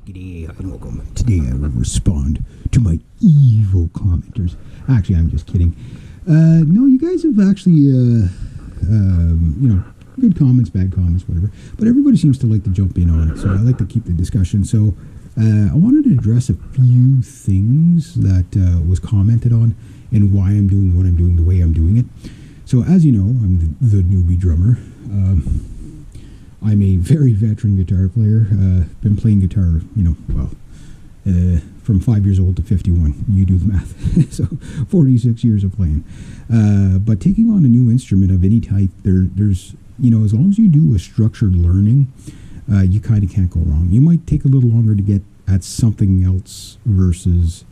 G'day and welcome. Today I will respond to my evil commenters. Actually, I'm just kidding. No, you guys have actually, good comments, bad comments, whatever. But everybody seems to like to jump in on it, so I like to keep the discussion. So I wanted to address a few things that was commented on and why I'm doing what I'm doing the way I'm doing it. So as you know, I'm the newbie drummer. I'm a very veteran guitar player. Been playing guitar, from 5 years old to 51. You do the math. So 46 years of playing. But taking on a new instrument of any type, there's, as long as you do a structured learning, you kind of can't go wrong. You might take a little longer to get at something else versus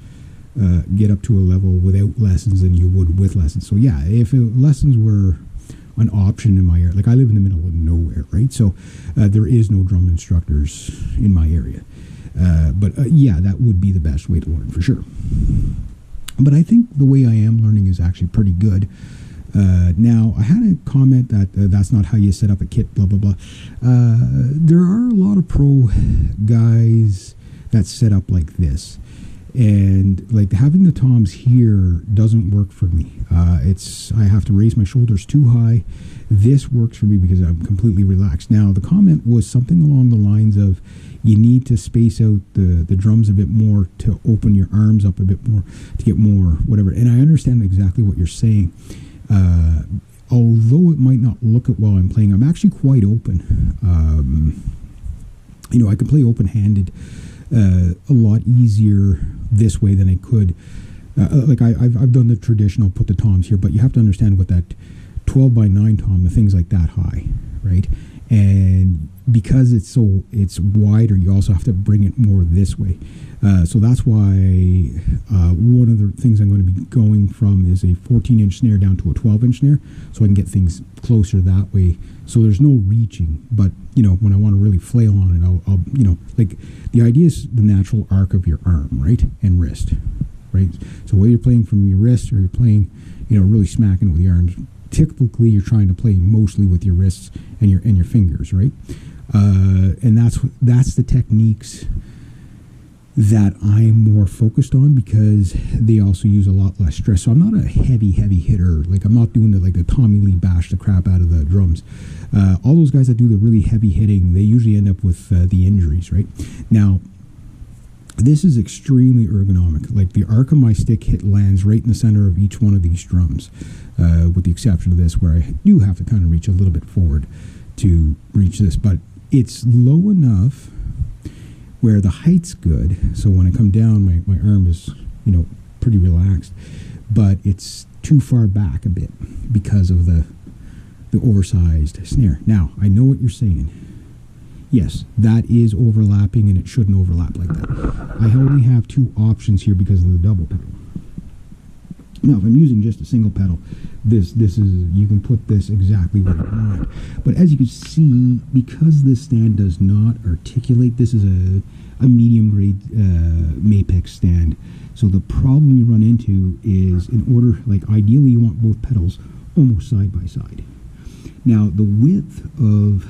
get up to a level without lessons than you would with lessons. So yeah, if lessons were an option in my area, like I live in the middle of nowhere, right? So there is no drum instructors in my area. But that would be the best way to learn for sure. But I think the way I am learning is actually pretty good. Now, I had a comment that that's not how you set up a kit, blah, blah, blah. There are a lot of pro guys that set up like this. And like having the toms here doesn't work for me. I have to raise my shoulders too high. This works for me because I'm completely relaxed. Now, the comment was something along the lines of you need to space out the drums a bit more to open your arms up a bit more to get more whatever. And I understand exactly what you're saying. Although it might not look it while I'm playing, I'm actually quite open. I can play open-handed a lot easier this way than I could. I've done the traditional put the toms here, but you have to understand what that 12 by 9 tom, the thing's like that high, right? And because it's wider, you also have to bring it more this way. So that's why one of the things I'm going to be going from is a 14-inch snare down to a 12-inch snare, so I can get things closer that way. So there's no reaching, but when I want to really flail on it, I'll the idea is the natural arc of your arm, right, and wrist, right. So whether you're playing from your wrist or you're playing, really smacking with your arms, typically you're trying to play mostly with your wrists and your fingers, right. And that's the techniques that I'm more focused on because they also use a lot less stress. So I'm not a heavy hitter. Like I'm not doing the Tommy Lee bash the crap out of the drums. All those guys that do the really heavy hitting, they usually end up with the injuries, right? Now, this is extremely ergonomic. Like the arc of my stick lands right in the center of each one of these drums, with the exception of this where I do have to kind of reach a little bit forward to reach this, but it's low enough where the height's good. So when I come down, my arm is, pretty relaxed, but it's too far back a bit because of the oversized snare. Now, I know what you're saying. Yes, that is overlapping and it shouldn't overlap like that. I only have two options here because of the double pedal. Now, if I'm using just a single pedal, this is, you can put this exactly where you want. But as you can see, because this stand does not articulate, this is a medium grade Mapex stand. So the problem you run into is ideally you want both pedals almost side by side. Now, the width of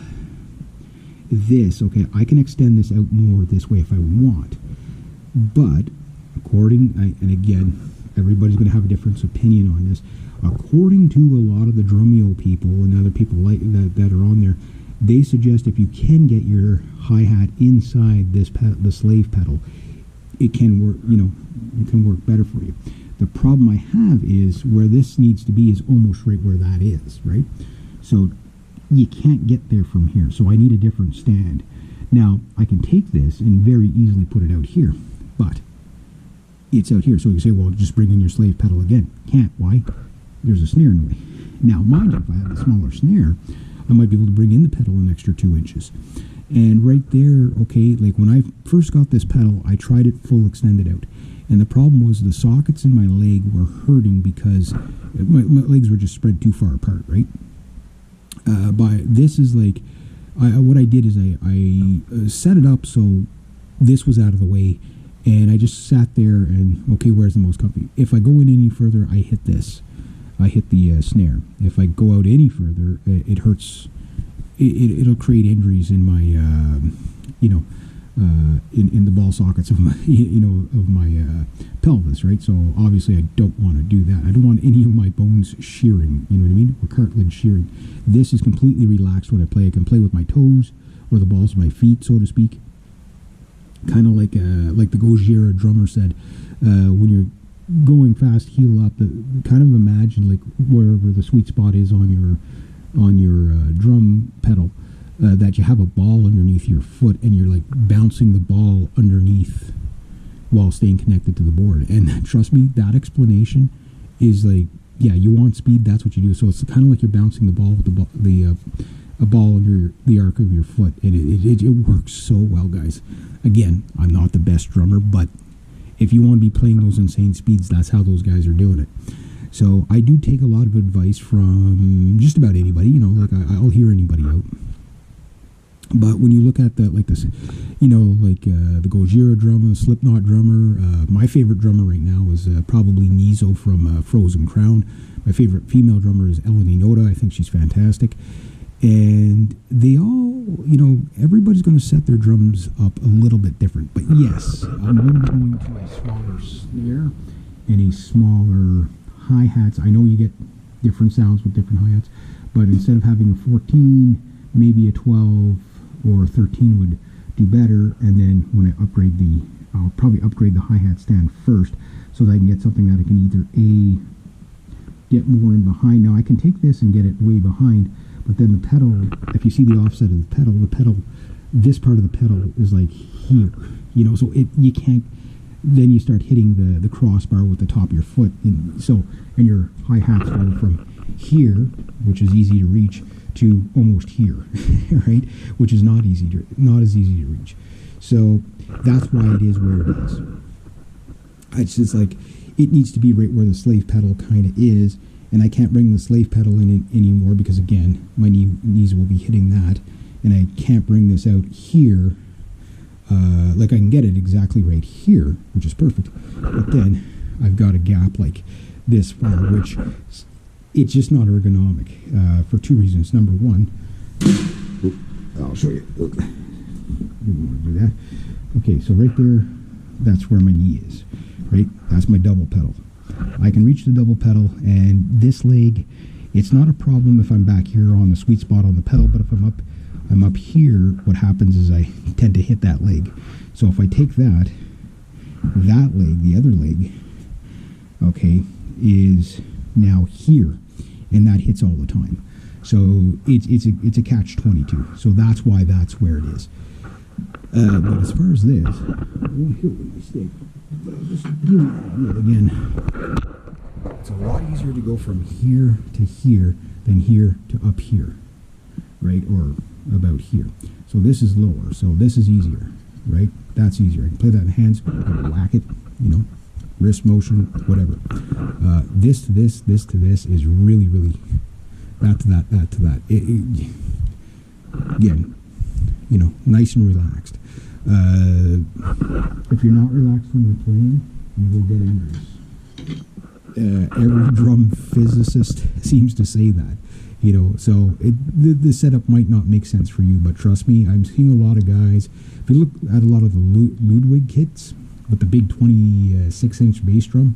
this, I can extend this out more this way if I want. But and again, everybody's going to have a different opinion on this. According to a lot of the Drumeo people and other people like that are on there, they suggest if you can get your hi-hat inside this the slave pedal, it can work. It can work better for you. The problem I have is where this needs to be is almost right where that is, right? So you can't get there from here. So I need a different stand. Now I can take this and very easily put it out here, but it's out here. So you say, well, just bring in your slave pedal again. Can't. Why? There's a snare in the way. Now, mind you, if I have a smaller snare, I might be able to bring in the pedal an extra 2 inches. And right there, like when I first got this pedal, I tried it full extended out. And the problem was the sockets in my leg were hurting because my legs were just spread too far apart, right? This is what I did is I set it up so this was out of the way. And I just sat there and, where's the most comfy? If I go in any further, I hit this. I hit the snare. If I go out any further, it hurts. It'll create injuries in my, in the ball sockets of my of my pelvis, right? So obviously I don't want to do that. I don't want any of my bones shearing, you know what I mean, or cartilage shearing. This is completely relaxed when I play. I can play with my toes or the balls of my feet, so to speak. Kind of like the Gojira drummer said, when you're going fast, heel up. Kind of imagine like wherever the sweet spot is on your drum pedal. That you have a ball underneath your foot and you're like bouncing the ball underneath while staying connected to the board. And trust me, that explanation is like, yeah, you want speed, that's what you do. So it's kind of like you're bouncing the ball with a ball under the arc of your foot. And it works so well, guys. Again, I'm not the best drummer, but if you want to be playing those insane speeds, that's how those guys are doing it. So I do take a lot of advice from just about anybody, like I'll hear anybody out. But when you look at the Gojira drummer, the Slipknot drummer, my favorite drummer right now is probably Nizo from Frozen Crown. My favorite female drummer is Eleni Noda. I think she's fantastic. And they all, everybody's going to set their drums up a little bit different. But yes, I'm going to be going to a smaller snare and a smaller hi-hats. I know you get different sounds with different hi-hats, but instead of having a 14, maybe a 12 or a 13 would do better. And then when I'll probably upgrade the hi-hat stand first so that I can get something that I can either get more in behind. Now I can take this and get it way behind, but then the pedal, if you see the offset of the pedal, this part of the pedal is like here, so you can't, then you start hitting the crossbar with the top of your foot, and your hi-hats go from here, which is easy to reach, to almost here, right? Which is not as easy to reach. So that's why it is where it is. It's just like, it needs to be right where the slave pedal kind of is, and I can't bring the slave pedal in anymore because, again, my knees will be hitting that, and I can't bring this out here. Like I can get it exactly right here, which is perfect, but then I've got a gap like this far, which it's just not ergonomic for two reasons. Number one, I'll show you. Didn't want to do that. Okay, so right there, that's where my knee is, right? That's my double pedal. I can reach the double pedal, and this leg, it's not a problem if I'm back here on the sweet spot on the pedal, but if I'm up here, what happens is I tend to hit that leg. So if I take that leg, the other leg, okay, is now here, and that hits all the time. So it's a catch-22. So that's why that's where it is. But as far as this, I won't hit with my stick, but I'll just do it again. It's a lot easier to go from here to here than here to up here, right? Or about here. So this is lower. So this is easier, right? That's easier. I can play that in hands, I can whack it, wrist motion, whatever. This to this, this to this is really, really that to that, that to that. Again, nice and relaxed. If you're not relaxed when you're playing, you will get injuries. Every drum physicist seems to say that. So the setup might not make sense for you, but trust me, I'm seeing a lot of guys. If you look at a lot of the Ludwig kits with the big 26-inch bass drum,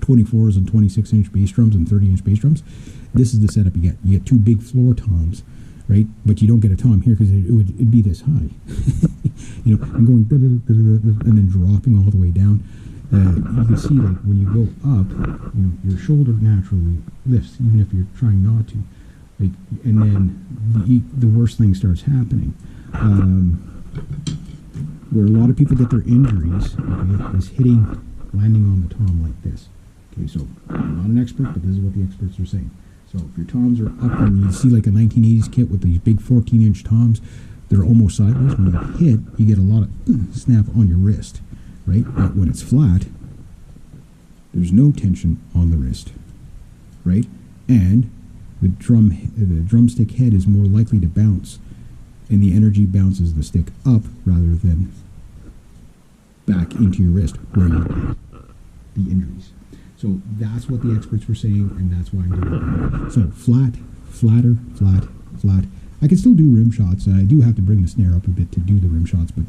24s and 26-inch bass drums and 30-inch bass drums, this is the setup you get. You get two big floor toms, right? But you don't get a tom here because it'd be this high, and going and then dropping all the way down. You can see, like, when you go up, your shoulder naturally lifts, even if you're trying not to. Like, and then the worst thing starts happening. Where a lot of people get their injuries, okay, is landing on the tom like this. Okay, so I'm not an expert, but this is what the experts are saying. So if your toms are up, and you see like a 1980s kit with these big 14-inch toms, they're almost sideways. When you hit, you get a lot of snap on your wrist. Right? But when it's flat, there's no tension on the wrist, right? And the drumstick head is more likely to bounce, and the energy bounces the stick up rather than back into your wrist where you get the injuries. So that's what the experts were saying, and that's why I'm doing it. So flat, flatter, flat, flat. I can still do rim shots. I do have to bring the snare up a bit to do the rim shots, but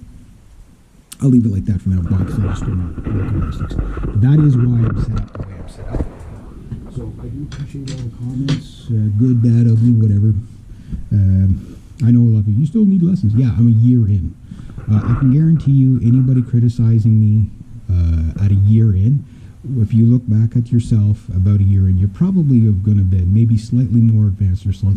I'll leave it like that for now, because I just don't know characteristics. That is why I'm set up the way I'm set up. So I do appreciate all the comments, good, bad, ugly, whatever. I know a lot of you still need lessons. Yeah, I'm a year in. I can guarantee you, anybody criticizing me at a year in, if you look back at yourself about a year in, you're probably going to be maybe slightly more advanced or slightly